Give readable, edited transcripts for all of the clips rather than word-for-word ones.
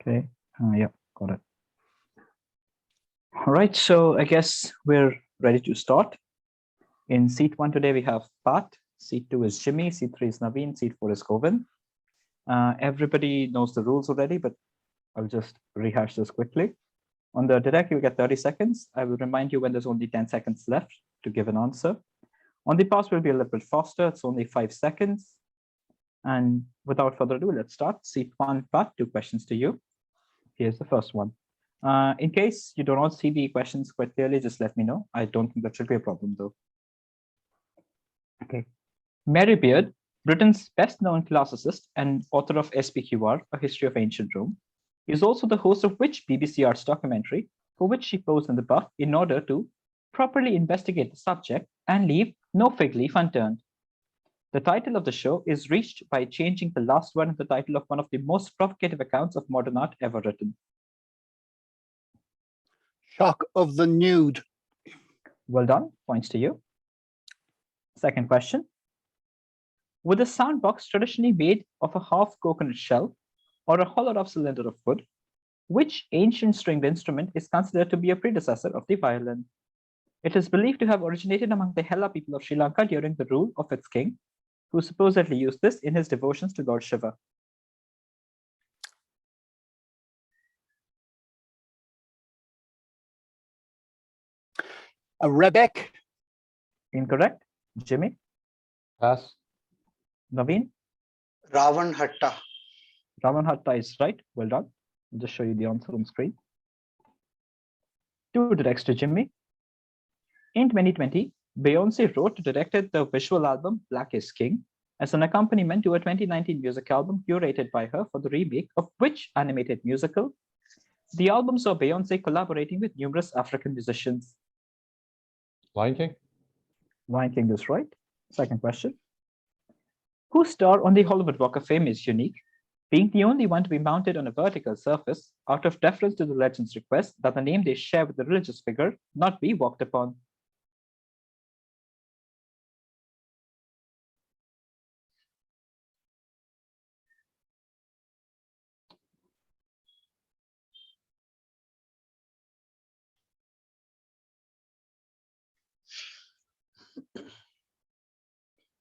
Okay, yeah, got it. All right, so I guess we're ready to start. In seat 1 today, we have Pat, seat 2 is Jimmy, seat 3 is Navin, seat 4 is Govind. Everybody knows the rules already, but I'll just rehash this quickly. On the direct, you get 30 seconds. I will remind you when there's only 10 seconds left to give an answer. On the pass, we'll be a little bit faster. It's only 5 seconds. And without further ado, let's start. Seat 1, Pat, 2 questions to you. Here's the first one. In case you do not see the questions quite clearly, just let me know. I don't think that should be a problem, though. Okay. Mary Beard, Britain's best-known classicist and author of SPQR, A History of Ancient Rome, is also the host of which BBC Arts documentary, for which she posed in the buff in order to properly investigate the subject and leave no fig leaf unturned. The title of the show is reached by changing the last word in the title of one of the most provocative accounts of modern art ever written. Shock of the Nude. Well done, points to you. Second question. With a soundbox traditionally made of a half coconut shell or a hollow-up cylinder of wood, which ancient stringed instrument is considered to be a predecessor of the violin? It is believed to have originated among the Hela people of Sri Lanka during the rule of its king, who supposedly used this in his devotions to Lord Shiva. A rebec. Incorrect. Jimmy? Pass. Naveen? Ravan Hatta. Raman Hatta is right. Well done. I'll just show you the answer on screen. 2 directs to Jimmy. In 2020, Beyonce wrote and directed the visual album Black is King as an accompaniment to a 2019 music album curated by her for the remake of which animated musical? The album saw Beyonce collaborating with numerous African musicians. Lion King. Lion King is right. Second question. Whose star on the Hollywood Walk of Fame is unique, being the only one to be mounted on a vertical surface out of deference to the legend's request that the name they share with the religious figure not be walked upon?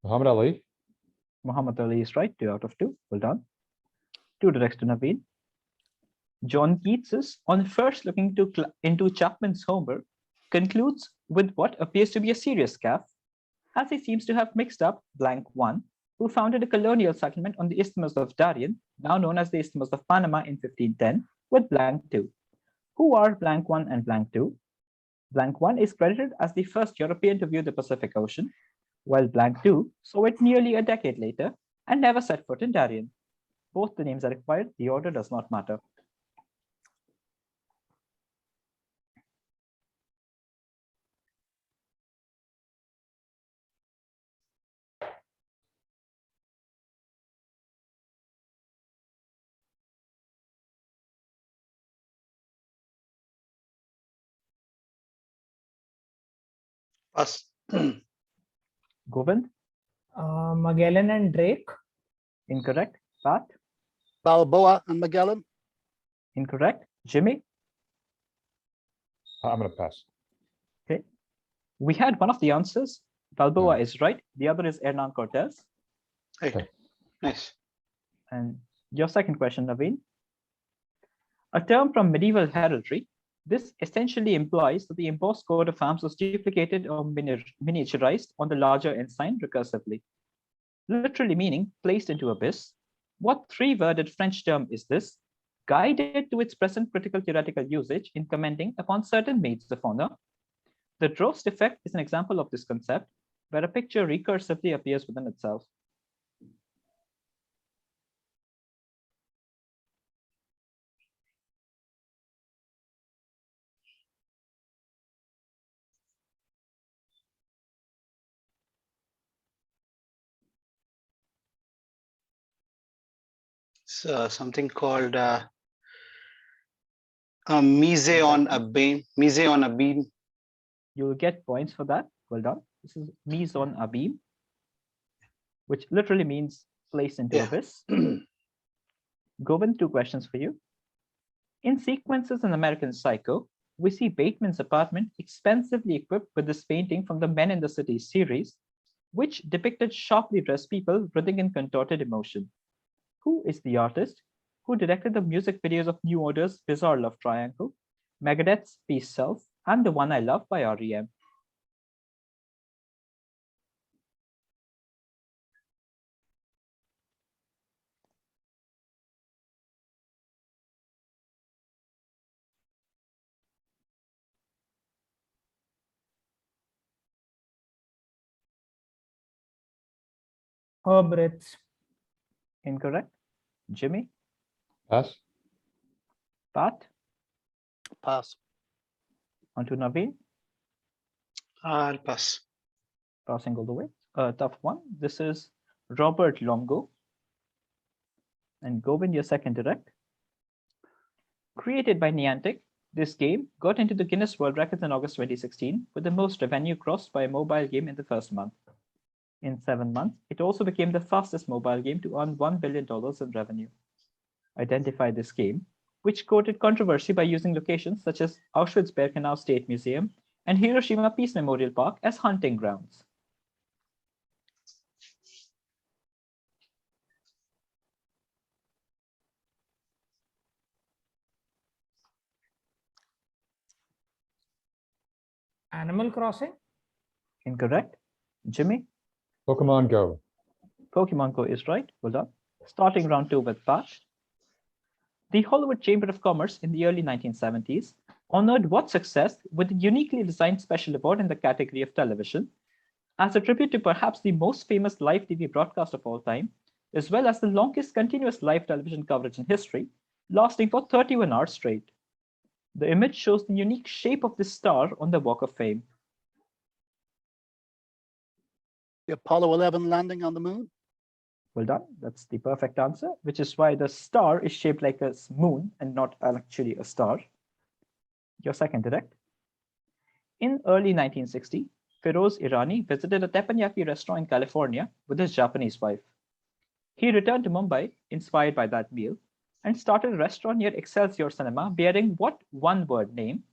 Muhammad Ali. Muhammad Ali is right. 2 out of 2. Well done. 2 directs to Naveen. John Keats, on first looking into Chapman's Homer, concludes with what appears to be a serious gaffe, as he seems to have mixed up blank one, who founded a colonial settlement on the Isthmus of Darien, now known as the Isthmus of Panama in 1510, with blank two. Who are blank one and blank two? Blank one is credited as the first European to view the Pacific Ocean, while blank two saw it nearly a decade later and never set foot in Darien. Both the names are required. The order does not matter. Pass. Govind? Magellan and Drake. Incorrect. Pat? Balboa and Magellan. Incorrect. Jimmy? I'm going to pass. Okay. We had one of the answers. Balboa is right. The other is Hernan Cortez. Right. Okay. Nice. And your second question, Naveen. A term from medieval heraldry, this essentially implies that the embossed coat of arms was duplicated or miniaturized on the larger ensign recursively. Literally meaning placed into abyss. What 3-worded French term is this, guided to its present critical theoretical usage in commenting upon certain maids of honor? The Drost effect is an example of this concept, where a picture recursively appears within itself. So something called mise on a beam. Mise on a beam. You'll get points for that. Well done. This is mise on a beam, which literally means placed into Yeah. abyss. Govind, 2 questions for you. In sequences in American Psycho, we see Bateman's apartment expensively equipped with this painting from the Men in the City series, which depicted sharply dressed people writhing in contorted emotion. Who is the artist who directed the music videos of New Order's Bizarre Love Triangle, Megadeth's Peace Self, and The One I Love by REM? Herb Ritz. Incorrect. Jimmy? Pass. Pat? Pass. On to Navin? I'll pass. Passing all the way. Tough one. This is Robert Longo. And Govind, your second direct. Created by Niantic, this game got into the Guinness World Records in August 2016 with the most revenue crossed by a mobile game in the first month. In 7 months, it also became the fastest mobile game to earn $1 billion in revenue. Identify this game, which courted controversy by using locations such as Auschwitz-Birkenau State Museum and Hiroshima Peace Memorial Park as hunting grounds. Animal Crossing. Incorrect. Jimmy? Pokemon Go. Pokemon Go is right. Well done. Starting round 2 with Pat. The Hollywood Chamber of Commerce in the early 1970s honored what success with a uniquely designed special award in the category of television, as a tribute to perhaps the most famous live TV broadcast of all time, as well as the longest continuous live television coverage in history, lasting for 31 hours straight. The image shows the unique shape of the star on the Walk of Fame. The Apollo 11 landing on the moon. Well done. That's the perfect answer, which is why the star is shaped like a moon and not actually a star. Your second direct. In early 1960, Feroz Irani visited a teppanyaki restaurant in California with his Japanese wife. He returned to Mumbai, inspired by that meal, and started a restaurant near Excelsior Cinema bearing what one-word name?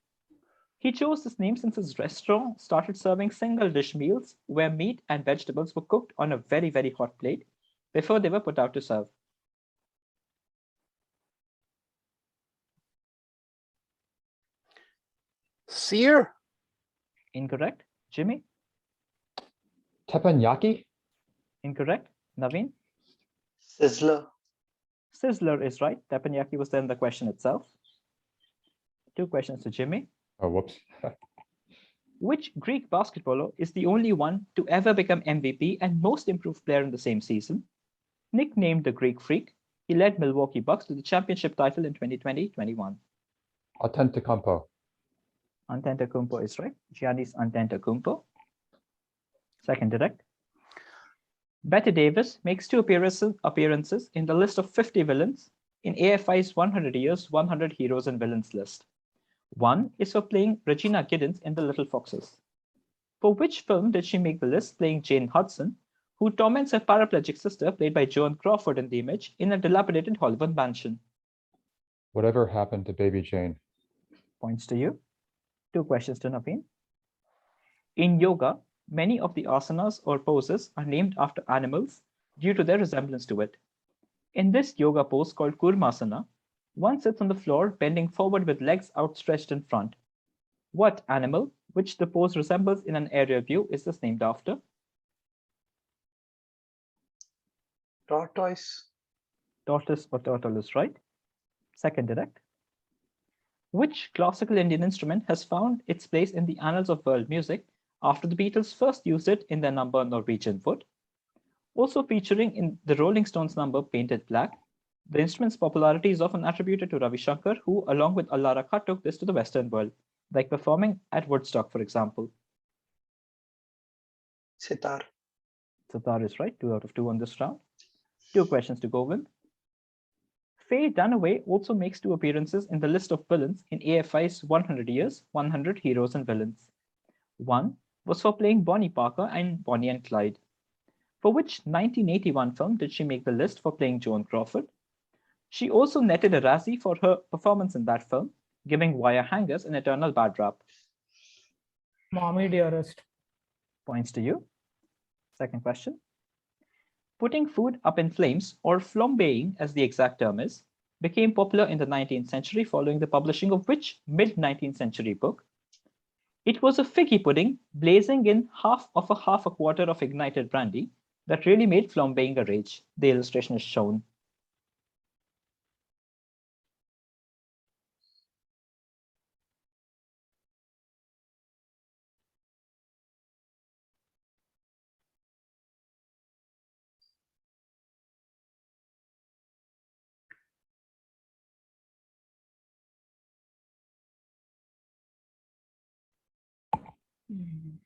He chose this name since his restaurant started serving single-dish meals where meat and vegetables were cooked on a very, very hot plate before they were put out to serve. Sear. Incorrect. Jimmy? Teppanyaki. Incorrect. Navin? Sizzler. Sizzler is right. Teppanyaki was then the question itself. 2 questions to Jimmy. Oh, whoops. Which Greek basketballer is the only one to ever become MVP and most improved player in the same season? Nicknamed the Greek Freak, he led Milwaukee Bucks to the championship title in 2020-21. Antetokounmpo. Antetokounmpo is right. Giannis Antetokounmpo. Second direct. Bette Davis makes 2 appearances in the list of 50 villains in AFI's 100 Years, 100 Heroes and Villains list. One is for playing Regina Giddens in The Little Foxes. For which film did she make the list playing Jane Hudson, who torments her paraplegic sister, played by Joan Crawford in the image, in a dilapidated Hollywood mansion? Whatever happened to Baby Jane? Points to you. 2 questions to Navin. In yoga, many of the asanas or poses are named after animals due to their resemblance to it. In this yoga pose called Kurmasana, one sits on the floor bending forward with legs outstretched in front. What animal, which the pose resembles in an aerial view, is this named after? Tortoise. Tortoise or turtle is right. Second direct. Which classical Indian instrument has found its place in the annals of world music after the Beatles first used it in their number Norwegian Wood? Also featuring in the Rolling Stones number Painted Black, the instrument's popularity is often attributed to Ravi Shankar, who, along with Allah Rakha, took this to the Western world, like performing at Woodstock, for example. Sitar. Sitar is right. 2 out of 2 on this round. 2 questions to Govind. Faye Dunaway also makes 2 appearances in the list of villains in AFI's 100 Years, 100 Heroes and Villains. One was for playing Bonnie Parker in Bonnie and Clyde. For which 1981 film did she make the list for playing Joan Crawford? She also netted a Razzie for her performance in that film, giving Wire Hangers an eternal bad rap. Mommy Dearest. Points to you. Second question. Putting food up in flames, or flambeing as the exact term is, became popular in the 19th century following the publishing of which mid-19th century book? It was a figgy pudding blazing in half a quarter of ignited brandy that really made flambeing a rage. The illustration is shown. Hmm.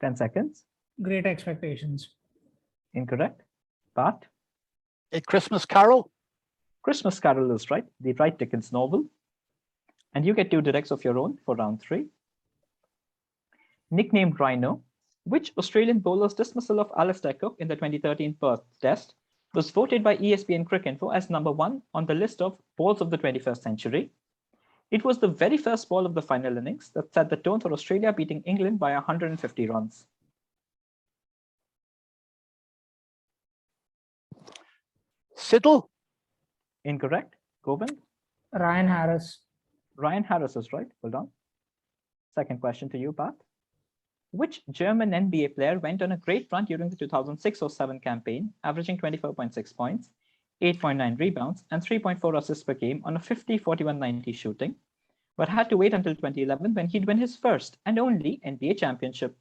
10 seconds. Great Expectations. Incorrect. Pat? A Christmas Carol. Christmas Carol is right. The Wright Dickens novel. And you get 2 directs of your own for round 3. Nicknamed Rhino, which Australian bowler's dismissal of Alistair Cook in the 2013 Perth Test was voted by ESPN Cricinfo as #1 on the list of balls of the 21st century. It was the very first ball of the final innings that set the tone for Australia beating England by 150 runs. Siddle. Incorrect. Govind? Ryan Harris. Ryan Harris is right. Well done. Second question to you, Pat. Which German NBA player went on a great run during the 2006-07 campaign, averaging 24.6 points, 8.9 rebounds, and 3.4 assists per game on a 50-41-90 shooting, but had to wait until 2011 when he'd win his first and only NBA championship?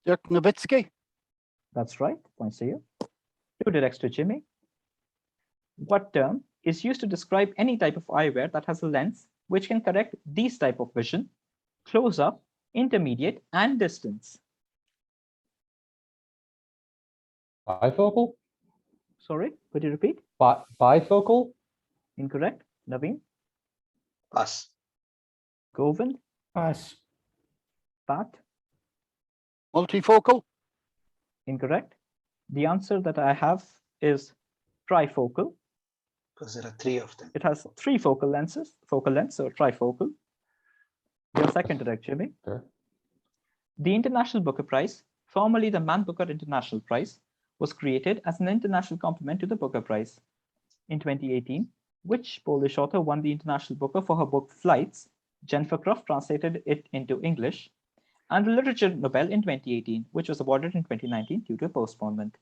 Dirk Nowitzki. That's right. Points to you. 2 directs to Jimmy. What term is used to describe any type of eyewear that has a lens which can correct these type of vision: close up, intermediate, and distance? Bifocal? Sorry, could you repeat? Bifocal? Incorrect. Navin? Pass. Govind? Pass. Pat? Multifocal. Incorrect. The answer that I have is trifocal. Because there are 3 of them. It has 3 focal lengths, so trifocal. Your second direct, Jimmy. Fair. The International Booker Prize, formerly the Man Booker International Prize, was created as an international complement to the Booker Prize. In 2018, which Polish author won the International Booker for her book Flights? Jennifer Croft translated it into English. And the Literature Nobel in 2018, which was awarded in 2019 due to a postponement.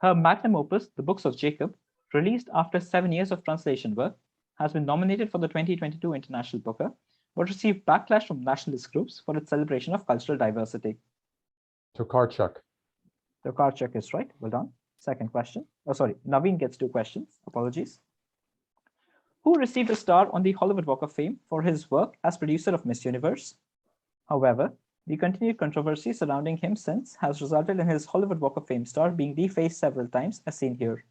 Her magnum opus, The Books of Jacob, released after 7 years of translation work, has been nominated for the 2022 International Booker, but received backlash from nationalist groups for its celebration of cultural diversity. Tokarczuk. Tokarczuk is right. Well done. Second question. Oh, sorry. Navin gets 2 questions. Apologies. Who received a star on the Hollywood Walk of Fame for his work as producer of Miss Universe? However, the continued controversy surrounding him since has resulted in his Hollywood Walk of Fame star being defaced several times, as seen here.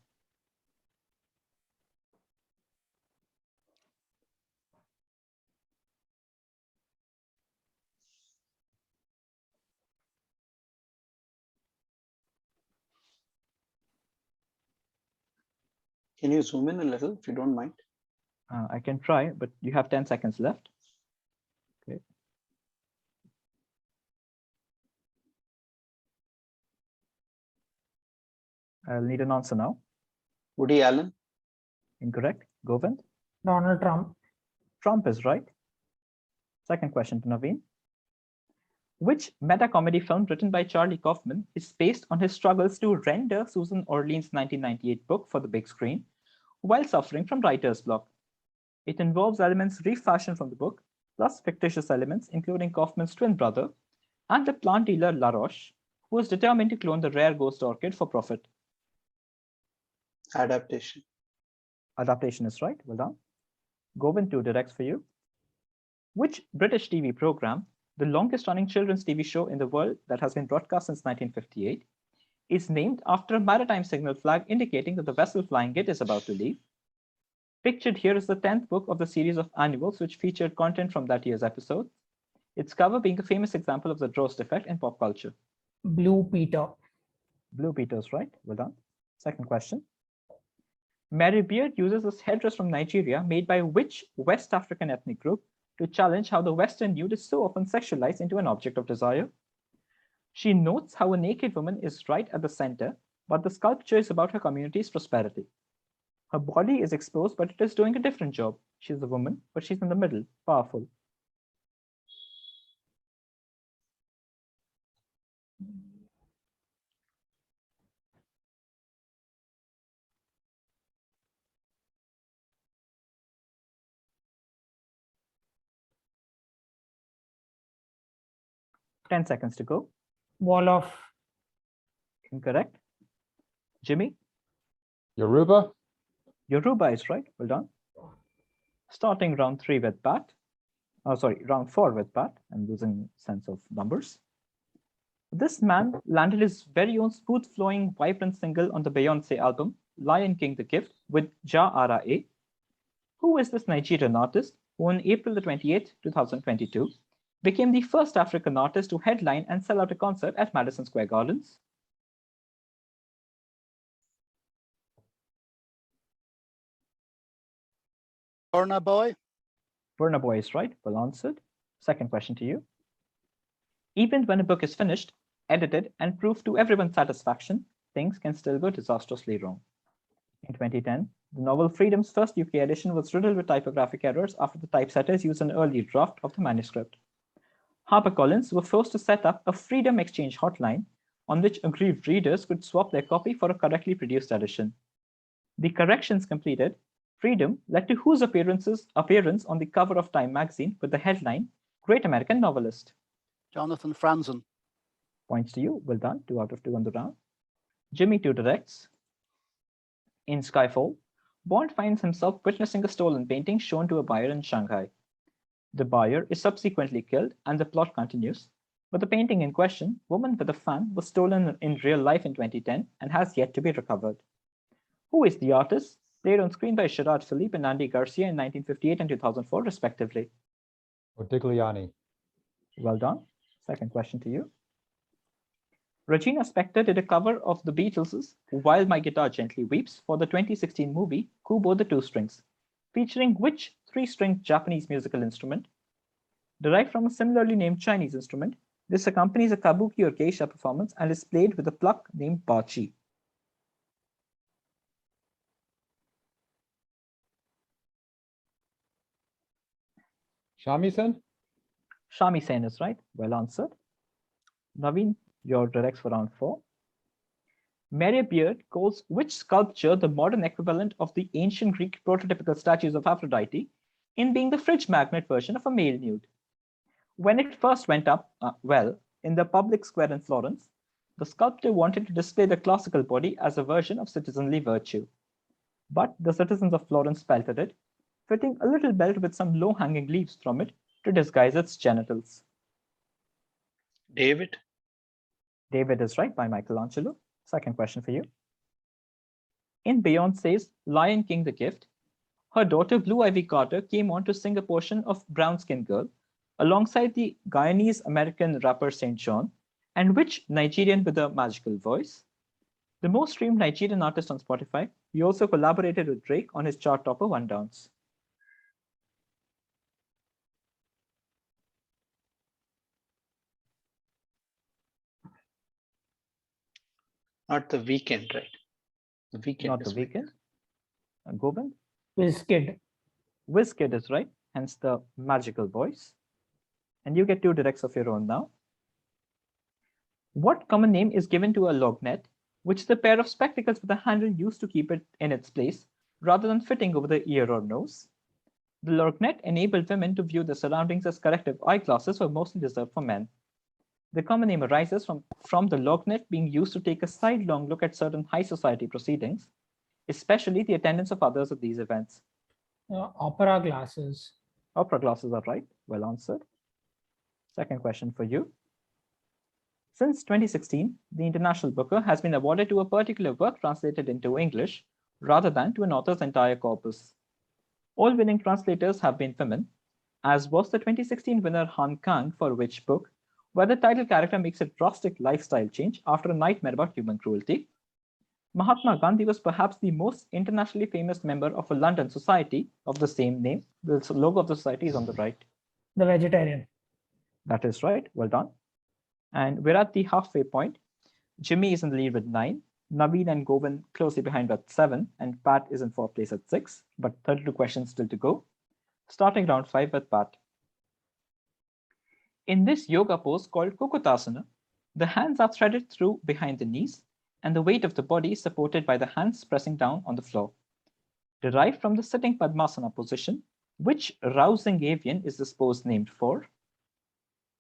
Can you zoom in a little if you don't mind? I can try, but you have 10 seconds left. Okay. I'll need an answer now. Woody Allen. Incorrect. Govind? Donald Trump. Trump is right. Second question to Navin. Which meta-comedy film written by Charlie Kaufman is based on his struggles to render Susan Orlean's 1998 book for the big screen while suffering from writer's block? It involves elements refashioned from the book, plus fictitious elements, including Kaufman's twin brother and the plant dealer Laroche, who was determined to clone the rare ghost orchid for profit. Adaptation. Adaptation is right. Well done. Govind, 2 directs for you. Which British TV program, the longest running children's TV show in the world that has been broadcast since 1958, is named after a maritime signal flag indicating that the vessel flying it is about to leave? Pictured here is the 10th book of the series of annuals which featured content from that year's episode, its cover being a famous example of the Drost effect in pop culture. Blue Peter. Blue beaters, right? Well done. Second question. Mary Beard uses a headdress from Nigeria made by which West African ethnic group to challenge how the Western nude is so often sexualized into an object of desire? She notes how a naked woman is right at the center, but the sculpture is about her community's prosperity. Her body is exposed, but it is doing a different job. She's a woman, but she's in the middle, powerful. Ten seconds to go. Wall of Incorrect. Jimmy, Yoruba, Yoruba is right. Well done. Starting round 3 with Pat. Round 4 with Pat. I'm losing sense of numbers. This man landed his very own smooth-flowing, vibrant single on the Beyonce album, Lion King the Gift, with Ja Ara A. Who is this Nigerian artist who on April the 28th, 2022, became the first African artist to headline and sell out a concert at Madison Square Gardens? Burna Boy. Burna Boy is right. Well answered. Second question to you. Even when a book is finished, edited, and proved to everyone's satisfaction, things can still go disastrously wrong. In 2010, the novel Freedom's first UK edition was riddled with typographic errors after the typesetters used an early draft of the manuscript. HarperCollins were forced to set up a Freedom Exchange hotline on which aggrieved readers could swap their copy for a correctly produced edition. The corrections completed, Freedom led to whose appearance on the cover of Time magazine with the headline, Great American Novelist? Jonathan Franzen. Points to you. Well done. 2 out of 2 on the round. Jimmy 2 directs. In Skyfall, Bond finds himself witnessing a stolen painting shown to a buyer in Shanghai. The buyer is subsequently killed and the plot continues, but the painting in question, Woman with a Fan, was stolen in real life in 2010 and has yet to be recovered. Who is the artist? Played on screen by Gerard Philippe and Andy Garcia in 1958 and 2004, respectively. Modigliani, Well done. Second question to you. Regina Spektor did a cover of the Beatles' While My Guitar Gently Weeps for the 2016 movie Kubo the Two Strings, featuring which 3-string Japanese musical instrument? Derived from a similarly named Chinese instrument, this accompanies a kabuki or geisha performance and is played with a pluck named bachi. Shamisen, Shamisen is right. Well answered. Navin, your directs for round 4. Mary Beard calls which sculpture the modern equivalent of the ancient Greek prototypical statues of Aphrodite in being the fridge magnet version of a male nude? When it first went up, in the public square in Florence, the sculptor wanted to display the classical body as a version of citizenly virtue. But the citizens of Florence pelted it, fitting a little belt with some low-hanging leaves from it to disguise its genitals. David, David is right, by Michelangelo. Second question for you. In Beyonce's Lion King the Gift, her daughter Blue Ivy Carter came on to sing a portion of Brown Skin Girl alongside the Guyanese-American rapper St. John, and which Nigerian with a magical voice? The most streamed Nigerian artist on Spotify, he also collaborated with Drake on his chart topper One Dance. not the weekend, right? The weekend. Not the is weekend. Govind? Wizkid. Wizkid is right, hence the magical voice. And you get 2 directs of your own now. What common name is given to a lorgnette, which is a pair of spectacles with a handle used to keep it in its place, rather than fitting over the ear or nose? The lorgnette enabled women to view their surroundings as corrective eyeglasses were mostly reserved for men. The common name arises from the lorgnette being used to take a sidelong look at certain high society proceedings, especially the attendance of others at these events. Opera glasses. Opera glasses are right. Well answered. Second question for you. Since 2016, the International Booker has been awarded to a particular work translated into English rather than to an author's entire corpus. All winning translators have been women, as was the 2016 winner Han Kang for which book, where the title character makes a drastic lifestyle change after a nightmare about human cruelty. Mahatma Gandhi was perhaps the most internationally famous member of a London society of the same name. The logo of the society is on the right. The vegetarian. That is right. Well done. And we're at the halfway point. Jimmy is in the lead with 9. Navin and Govind closely behind with 7. And Pat is in 4th place at 6. But 32 questions still to go. Starting round 5 with Pat. In this yoga pose called Kokotasana, the hands are threaded through behind the knees, and the weight of the body is supported by the hands pressing down on the floor. Derived from the sitting Padmasana position, which rousing avian is this pose named for?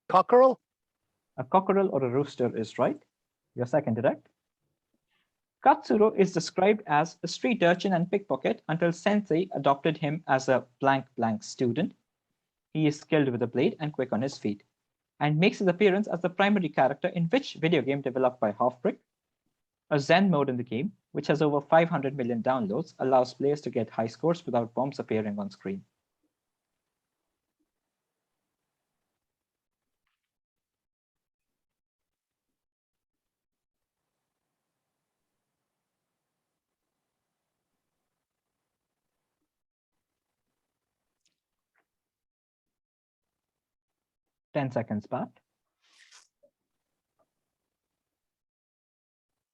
Cockerel. A cockerel or a rooster is right. Your second direct. Katsuro is described as a street urchin and pickpocket until Sensei adopted him as a blank student. He is skilled with a blade and quick on his feet, and makes his appearance as the primary character in which video game developed by Halfbrick? A Zen mode in the game, which has over 500 million downloads, allows players to get high scores without bombs appearing on screen. Ten seconds, Pat.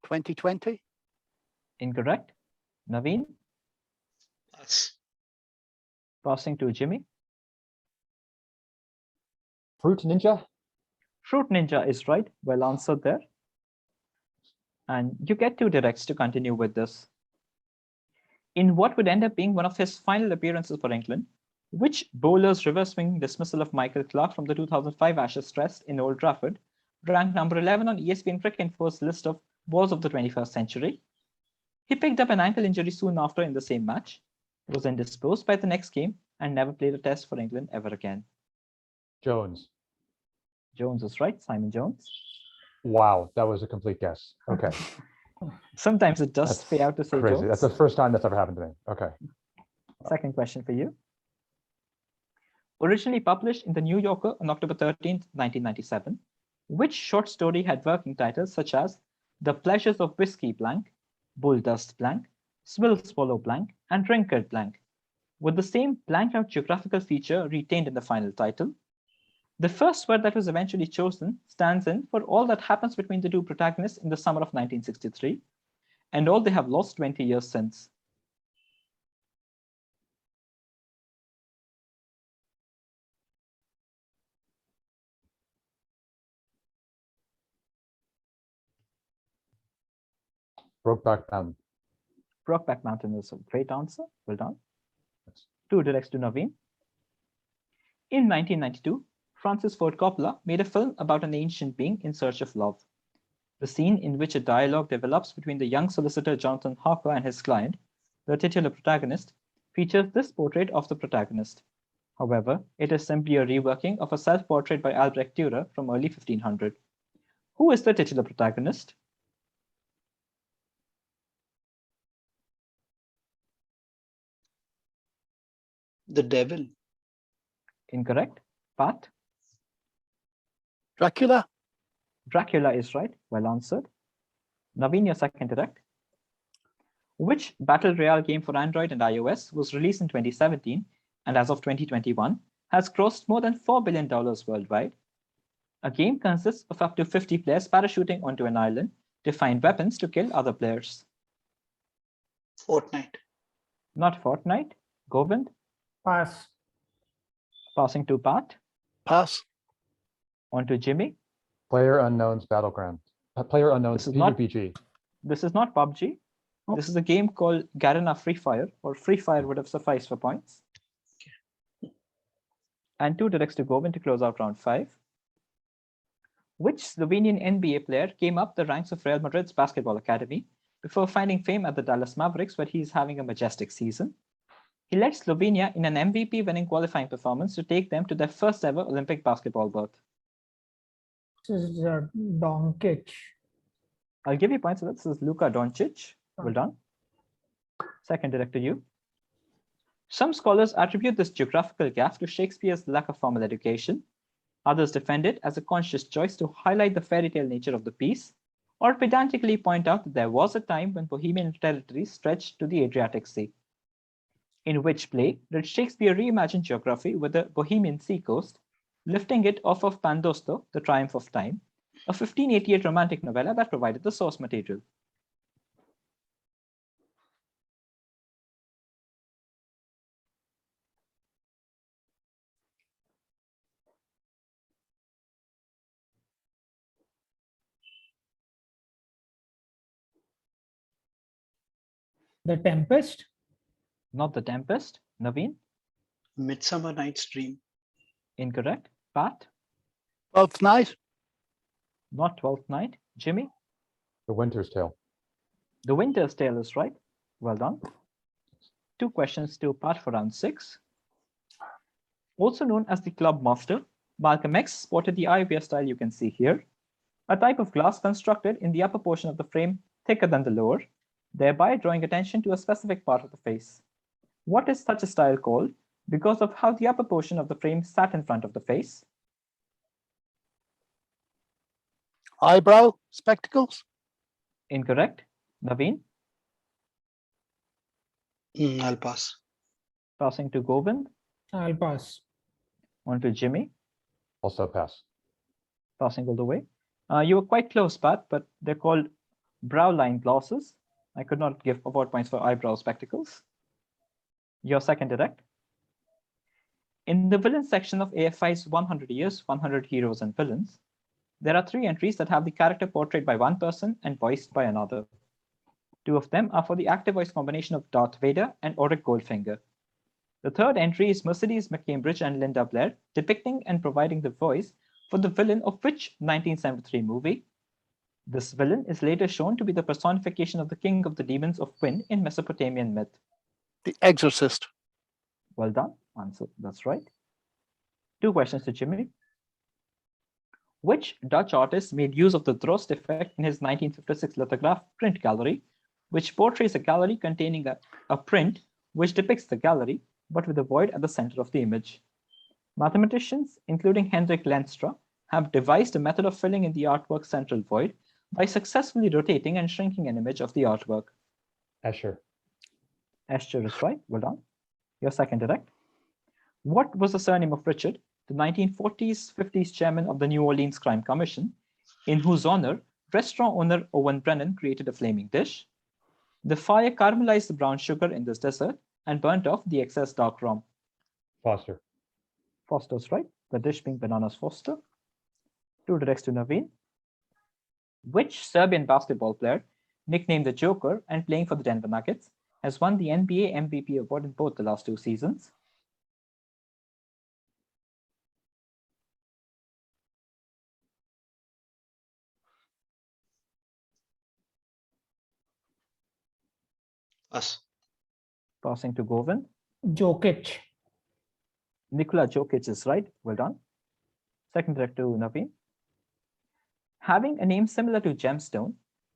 2020. Incorrect. Naveen, Pass. passing to Jimmy. Fruit Ninja. Fruit Ninja is right. Well answered there. And you get 2 directs to continue with this. In what would end up being one of his final appearances for England, which bowler's reverse swinging dismissal of Michael Clarke from the 2005 Ashes Test in Old Trafford ranked number 11 on ESPN Cricket Info's list of balls of the 21st century? He picked up an ankle injury soon after in the same match, was indisposed by the next game, and never played a test for England ever again. Jones. Jones is right. Simon Jones. Wow, that was a complete guess. Okay. Sometimes it does That's pay out to say crazy. Jones. That's the first time that's ever happened to me. Okay. Second question for you. Originally published in the New Yorker on October 13th, 1997, which short story had working titles such as The Pleasures of Whiskey Blank, Bull Dust Blank, Swill Swallow Blank, and Drinkard Blank, with the same blanked out geographical feature retained in the final title? The first word that was eventually chosen stands in for all that happens between the 2 protagonists in the summer of 1963, and all they have lost 20 years since. Brokeback Mountain. Brokeback Mountain is a great answer. Well done. Yes. 2 directs to Naveen. In 1992, Francis Ford Coppola made a film about an ancient being in search of love. The scene in which a dialogue develops between the young solicitor Jonathan Harker and his client, the titular protagonist, features this portrait of the protagonist. However, it is simply a reworking of a self-portrait by Albrecht Dürer from early 1500. Who is the titular protagonist? The devil. Incorrect. Pat? Dracula. Dracula is right. Well answered. Naveen, your second direct. Which Battle Royale game for Android and iOS was released in 2017 and as of 2021 has grossed more than $4 billion worldwide? A game consists of up to 50 players parachuting onto an island to find weapons to kill other players. Fortnite. Not Fortnite. Govind? Pass. Passing to Pat. Pass. On to Jimmy. Player Unknown's Battleground. Player Unknown's This is not- PUBG. This is not PUBG. Oh. This is a game called Garena Free Fire, or Free Fire would have sufficed for points. And 2 directs to Govind to close out round 5. Which Slovenian NBA player came up the ranks of Real Madrid's basketball academy before finding fame at the Dallas Mavericks, where he is having a majestic season? He led Slovenia in an MVP-winning qualifying performance to take them to their first ever Olympic basketball berth. This is Doncic. I'll give you points for that. This is Luka Doncic. Well done. Second direct to you. Some scholars attribute this geographical gap to Shakespeare's lack of formal education. Others defend it as a conscious choice to highlight the fairy tale nature of the piece, or pedantically point out that there was a time when Bohemian territory stretched to the Adriatic Sea. In which play did Shakespeare reimagine geography with the Bohemian seacoast, lifting it off of Pandosto, The Triumph of Time, a 1588 romantic novella that provided the source material? The Tempest. Not The Tempest. Navin? Midsummer Night's Dream. Incorrect. Pat? 12th Night. Not Twelfth Night. Jimmy? The Winter's Tale. The Winter's Tale is right. Well done. 2 questions to Pat for round 6. Also known as the Club Master, Malcolm X sported the eyewear style you can see here, a type of glass constructed in the upper portion of the frame thicker than the lower, thereby drawing attention to a specific part of the face. What is such a style called because of how the upper portion of the frame sat in front of the face? Eyebrow spectacles. Incorrect. Navin? I'll pass. Passing to Govind. I'll pass. On to Jimmy. Also pass. Passing all the way. You were quite close, Pat, but they're called brow line glasses. I could not give award points for eyebrow spectacles. Your second direct. In the villain section of AFI's 100 Years, 100 Heroes and Villains, there are 3 entries that have the character portrayed by one person and voiced by another. 2 of them are for the active voice combination of Darth Vader and Auric Goldfinger. The third entry is Mercedes McCambridge and Linda Blair, depicting and providing the voice for the villain of which 1973 movie? This villain is later shown to be the personification of the king of the demons of wind in Mesopotamian myth. The Exorcist. Well done. Answer. That's right. 2 questions to Jimmy. Which Dutch artist made use of the Drost effect in his 1956 lithograph print gallery, which portrays a gallery containing a print which depicts the gallery, but with a void at the center of the image? Mathematicians, including Hendrik Lenstra, have devised a method of filling in the artwork's central void by successfully rotating and shrinking an image of the artwork. Escher. Escher is right. Well done. Your second direct. What was the surname of Richard, the 1940s-50s chairman of the New Orleans Crime Commission, in whose honor restaurant owner Owen Brennan created a flaming dish? The fire caramelized the brown sugar in this dessert and burnt off the excess dark rum. Foster. Foster's right. The dish being bananas Foster. 2 directs to Navin. Which Serbian basketball player, nicknamed the Joker and playing for the Denver Nuggets, has won the NBA MVP award in both the last 2 seasons? Pass. Passing to Govind. Jokic. Nikola Jokic is right. Well done. Second direct to Navin. Having a name similar to gemstone,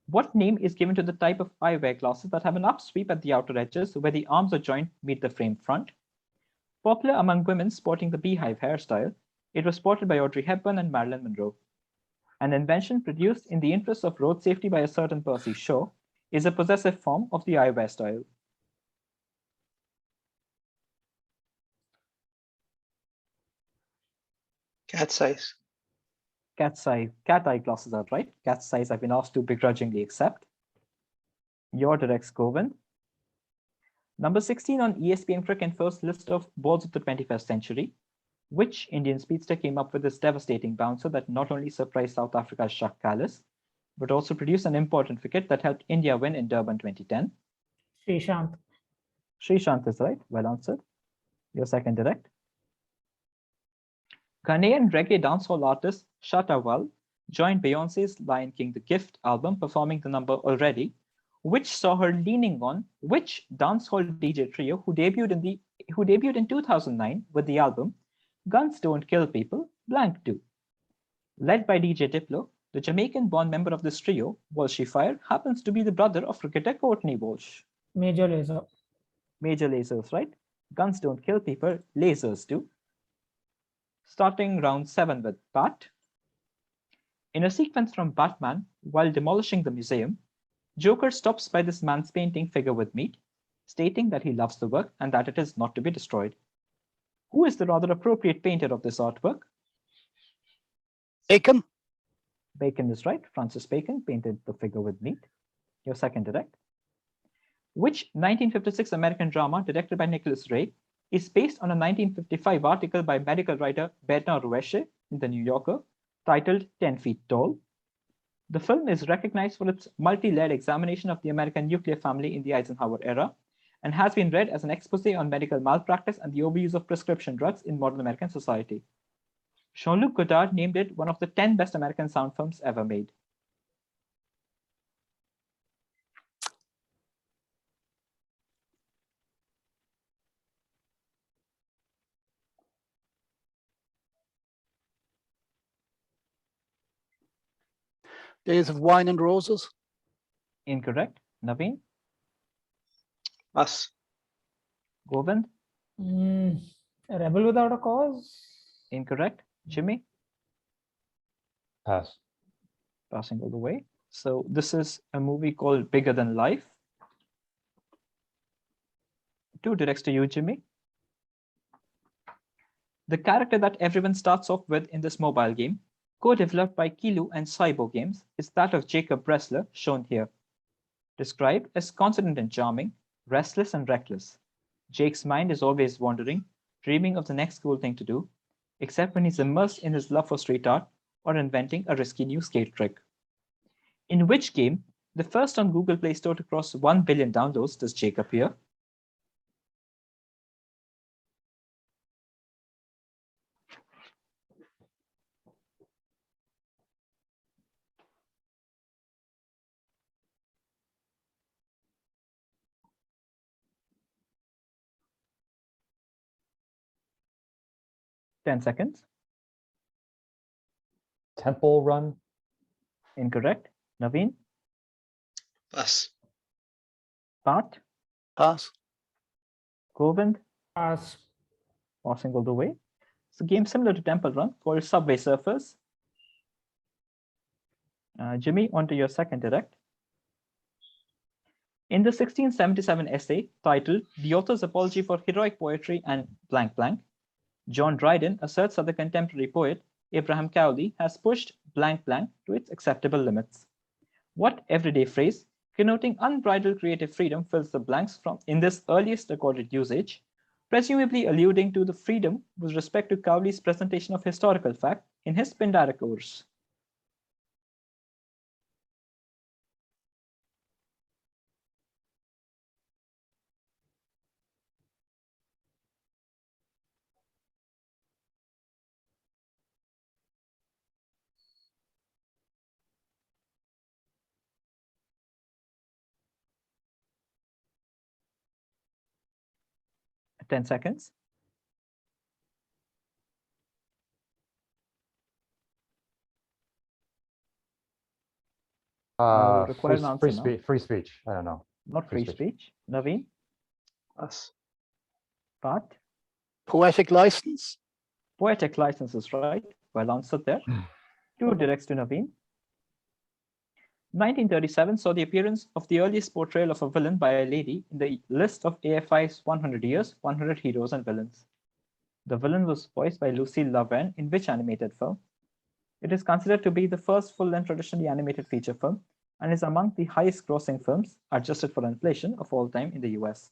what name is given to the type of eyewear glasses that have an upsweep at the outer edges where the arms or joint meet the frame front? Popular among women sporting the beehive hairstyle, it was sported by Audrey Hepburn and Marilyn Monroe. An invention produced in the interest of road safety by a certain Percy Shaw is a possessive form of the eyewear style. Cat's eyes. Cat eye glasses are right. Cat's eyes I've been asked to begrudgingly accept. Your directs, Govind. Number 16 on ESPN Cricket first list of balls of the 21st century. Which Indian speedster came up with this devastating bouncer that not only surprised South Africa's Jacques Kallis, but also produced an important wicket that helped India win in Durban 2010? Srishant. Srishant is right. Well answered. Your second direct. Ghanaian reggae dancehall artist Shatta Wale joined Beyonce's Lion King The Gift album performing the number Already, which saw her leaning on which dancehall DJ trio who debuted in 2009 with the album Guns Don't Kill People, Blank Do. Led by DJ Diplo, the Jamaican-born member of this trio, Walshy Fire, happens to be the brother of cricketer Courtney Walsh. Major Lazer. Major Lasers, right? Guns don't kill people, lasers do. Starting round 7 with Pat. In a sequence from Batman, while demolishing the museum, Joker stops by this man's painting Figure with Meat, stating that he loves the work and that it is not to be destroyed. Who is the rather appropriate painter of this artwork? Bacon. Bacon is right. Francis Bacon painted the Figure with Meat. Your second direct. Which 1956 American drama directed by Nicholas Ray is based on a 1955 article by medical writer Bernard Ruesche in The New Yorker titled 10 Feet Tall? The film is recognized for its multi-layered examination of the American nuclear family in the Eisenhower era and has been read as an expose on medical malpractice and the overuse of prescription drugs in modern American society. Jean-Luc Godard named it one of the 10 best American sound films ever made. Days of Wine and Roses. Incorrect. Navin? Pass. A Govind? Rebel Without a Cause. Incorrect. Jimmy? Pass. Passing all the way. So this is a movie called Bigger Than Life. 2 directs to you, Jimmy. The character that everyone starts off with in this mobile game, co-developed by Kilu and Cybo Games, is that of Jacob Bressler, shown here. Described as confident and charming, restless and reckless. Jake's mind is always wandering, dreaming of the next cool thing to do, except when he's immersed in his love for street art or inventing a risky new skate trick. In which game, the first on Google Play Store to cross 1 billion downloads, does Jake appear? Ten seconds. Temple Run. Incorrect. Navin? Pass. Pat? Pass. Govind? Pass. Passing all the way. It's a game similar to Temple Run called Subway Surfers. Jimmy, on to your second direct. In the 1677 essay titled The Author's Apology for Heroic Poetry and blank blank, John Dryden asserts that the contemporary poet Abraham Cowley has pushed blank blank to its acceptable limits. What everyday phrase connoting unbridled creative freedom fills the blanks from in this earliest recorded usage, presumably alluding to the freedom with respect to Cowley's presentation of historical fact in his Pindara course? Ten seconds. Require an answer now. Free speech. I don't know. Not free Free speech. Navin? Pass. Pat? Poetic license. Poetic license is right. Well answered there. 2 directs to Navin. 1937 saw the appearance of the earliest portrayal of a villain by a lady in the list of AFI's 100 Years, 100 Heroes and Villains. The villain was voiced by Lucille Laverne in which animated film? It is considered to be the first full-length traditionally animated feature film and is among the highest grossing films, adjusted for inflation, of all time in the US.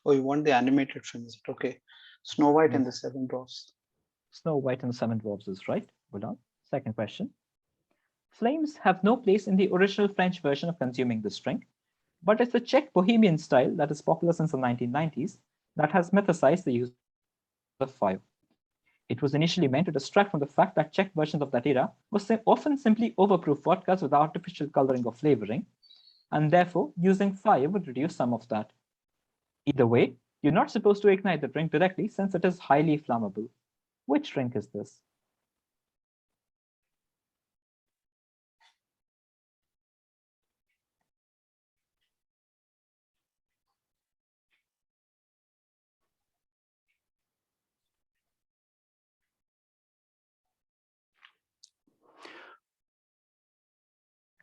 Oh, you want the animated film, is it? Okay. Snow White and the Yes. 7 Dwarfs. Snow White and the 7 Dwarfs is right. Well done. Second question. Flames have no place in the original French version of Consuming This Drink, but it's the Czech bohemian style that is popular since the 1990s that has mythicized the use of fire. It was initially meant to distract from the fact that Czech versions of that era were often simply overproof vodkas with artificial coloring or flavoring, and therefore using fire would reduce some of that. Either way, You're not supposed to ignite the drink directly since it is highly flammable. Which drink is this?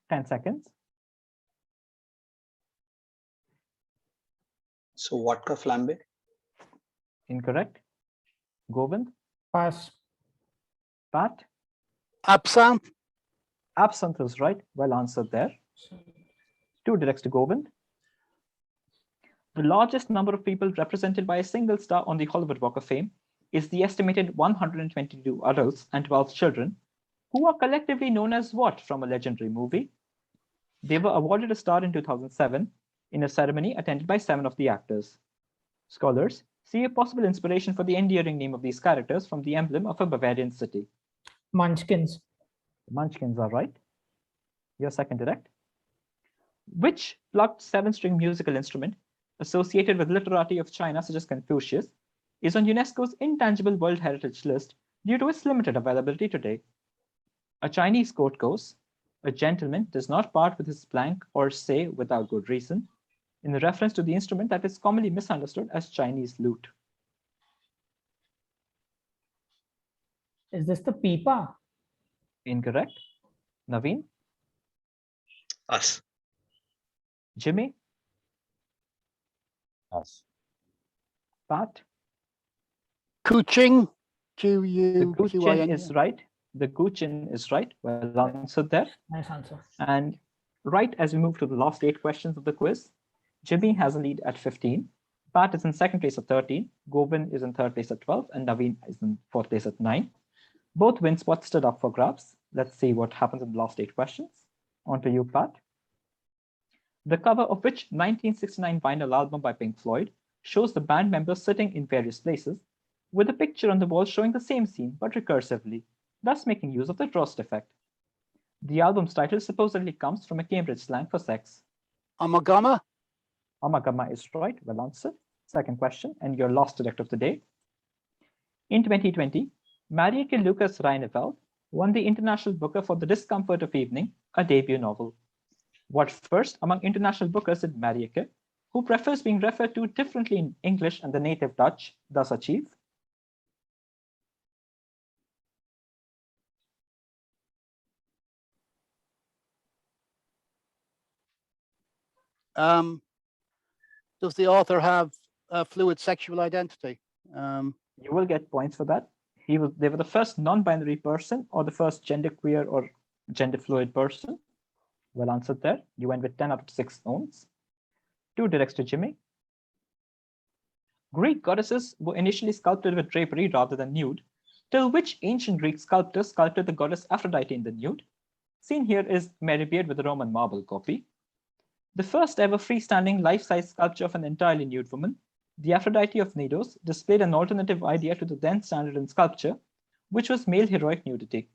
Ten seconds. So vodka flambe. Incorrect. Govind, Pass. Pat, Absinthe. absinthe is right. Well answered there. 2 directs to Govind. The largest number of people represented by a single star on the Hollywood Walk of Fame is the estimated 122 adults and 12 children, who are collectively known as what from a legendary movie? They were awarded a star in 2007 in a ceremony attended by 7 of the actors. Scholars see a possible inspiration for the endearing name of these characters from the emblem of a Bavarian city. Munchkins. The Munchkins are right. Your second direct. Which plucked 7-string musical instrument associated with literati of China, such as Confucius, is on UNESCO's Intangible World Heritage List due to its limited availability today? A Chinese quote goes, "A gentleman does not part with his plank or say without good reason," in reference to the instrument that is commonly misunderstood as Chinese lute. Is this the pipa? Incorrect. Navin, Us. Jimmy, Pass. Pat. Kuching. The Guchin Q-U-Q-I-N. is right. The Guchin is right. Well answered there. Nice answer. And right as we move to the last 8 questions of the quiz, Jimmy has a lead at 15. Pat is in second place at 13. Govind is in third place at 12. And Navin is in fourth place at 9. Both win spots stood up for grabs. Let's see what happens in the last 8 questions. On to you, Pat. The cover of which 1969 vinyl album by Pink Floyd shows the band members sitting in various places, with a picture on the wall showing the same scene but recursively, thus making use of the Drost effect. The album's title supposedly comes from a Cambridge slang for sex. Amagama. Amagama is right. Well answered. Second question, and your last direct of the day. In 2020, Marieke Lucas Reineveld won the International Booker for The Discomfort of Evening, a debut novel. What first among international bookers did Marieke, who prefers being referred to differently in English and the native Dutch, thus achieve? Does the author have a fluid sexual identity? You will get points for that. They were the first non-binary person or the first genderqueer or gender fluid person. Well answered there. You went with 10 out of 6 owns. 2 directs to Jimmy. Greek goddesses were initially sculpted with drapery rather than nude, till which ancient Greek sculptor sculpted the goddess Aphrodite in the nude. Seen here is Mary Beard with a Roman marble copy. The first ever freestanding life-size sculpture of an entirely nude woman, the Aphrodite of Knidos, displayed an alternative idea to the then standard in sculpture, which was male heroic nudity.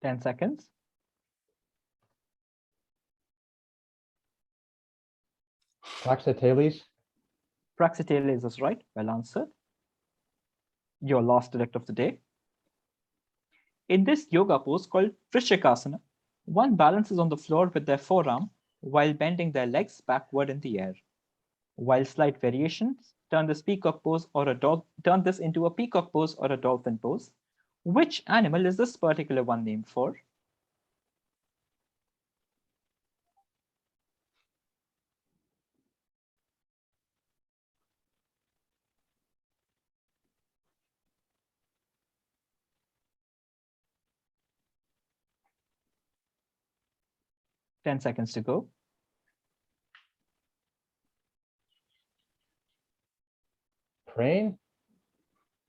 Ten seconds. Praxiteles. Praxiteles is right. Well answered. Your last direct of the day. In this yoga pose called Vrishikasana, one balances on the floor with their forearm while bending their legs backward in the air. While slight variations turn this into a peacock pose or a dolphin pose. Which animal is this particular one named for? Ten seconds to go. Crane.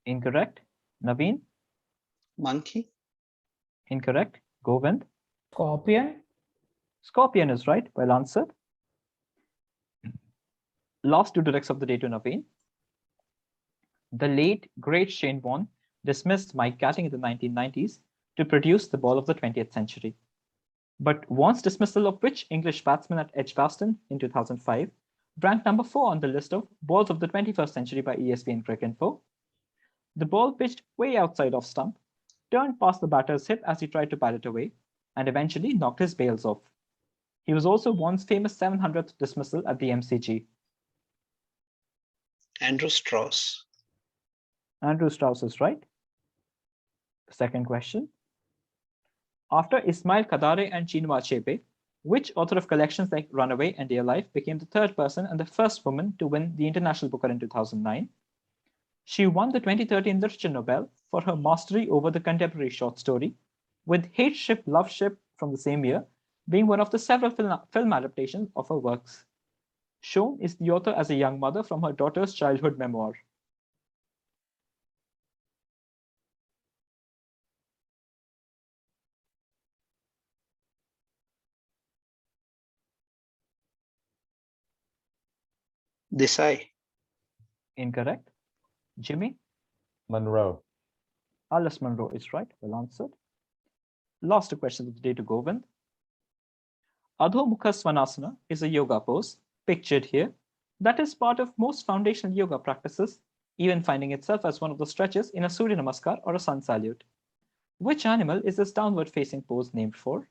Incorrect. Navin? Monkey. Incorrect. Govind? Scorpion. Scorpion is right. Well answered. Last two directs of the day to Navin. The late, great Shane Warne dismissed Mike Gatting in the 1990s to produce the ball of the 20th century. But Warne's dismissal of which English batsman at Edgbaston in 2005 ranked number 4 on the list of balls of the 21st century by ESPN Cricinfo? The ball pitched way outside off stump, turned past the batter's hip as he tried to bat it away, and eventually knocked his bails off. He was also Warne's famous 700th dismissal at the MCG. Andrew Strauss. Andrew Strauss is right. Second question. After Ismail Kadare and Chinua Achebe, which author of collections like Runaway and Dear Life became the third person and the first woman to win the International Booker in 2009? She won the 2013 Literature Nobel for her mastery over the contemporary short story, with Hate Ship, Love Ship from the same year being one of the several film adaptations of her works. Shown is the author as a young mother from her daughter's childhood memoir. Desai. Incorrect. Jimmy? Monroe. Alice Munro is right. Well answered. Last two questions of the day to Govind. Adho Mukha Svanasana is a yoga pose, pictured here, that is part of most foundational yoga practices, even finding itself as one of the stretches in a Surya Namaskar or a sun salute. Which animal is this downward facing pose named for?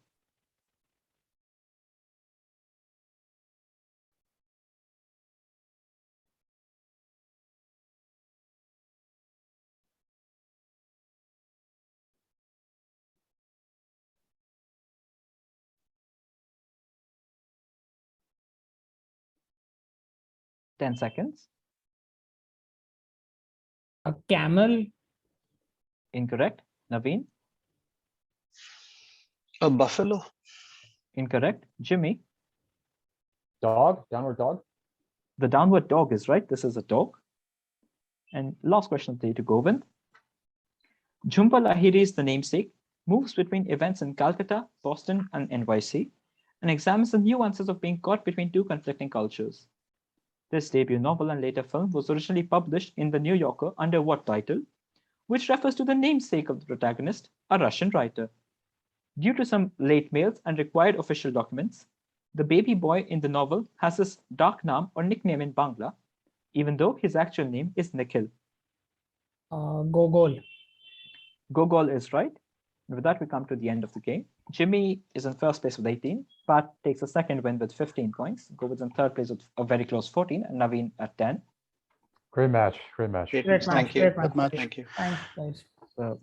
Ten seconds. A camel. Incorrect. Navin? A buffalo. Incorrect. Jimmy? Dog. Downward dog. The downward dog is right. This is a dog. And last question of the day to Govind. Jhumpa Lahiri's The Namesake moves between events in Calcutta, Boston, and NYC, and examines the nuances of being caught between two conflicting cultures. This debut novel and later film was originally published in The New Yorker under what title, which refers to the namesake of the protagonist, a Russian writer. Due to some late mails and required official documents, the baby boy in the novel has this dark naam or nickname in Bangla, even though his actual name is Nikhil. Gogol. Gogol is right. And with that, we come to the end of the game. Jimmy is in first place with 18. Pat takes a second win with 15 points. Govind's in third place with a very close 14, and Navin at 10. Great match. Great match. Great Great match. Thank match. you. Great match. match. Thank you. Thanks, guys. So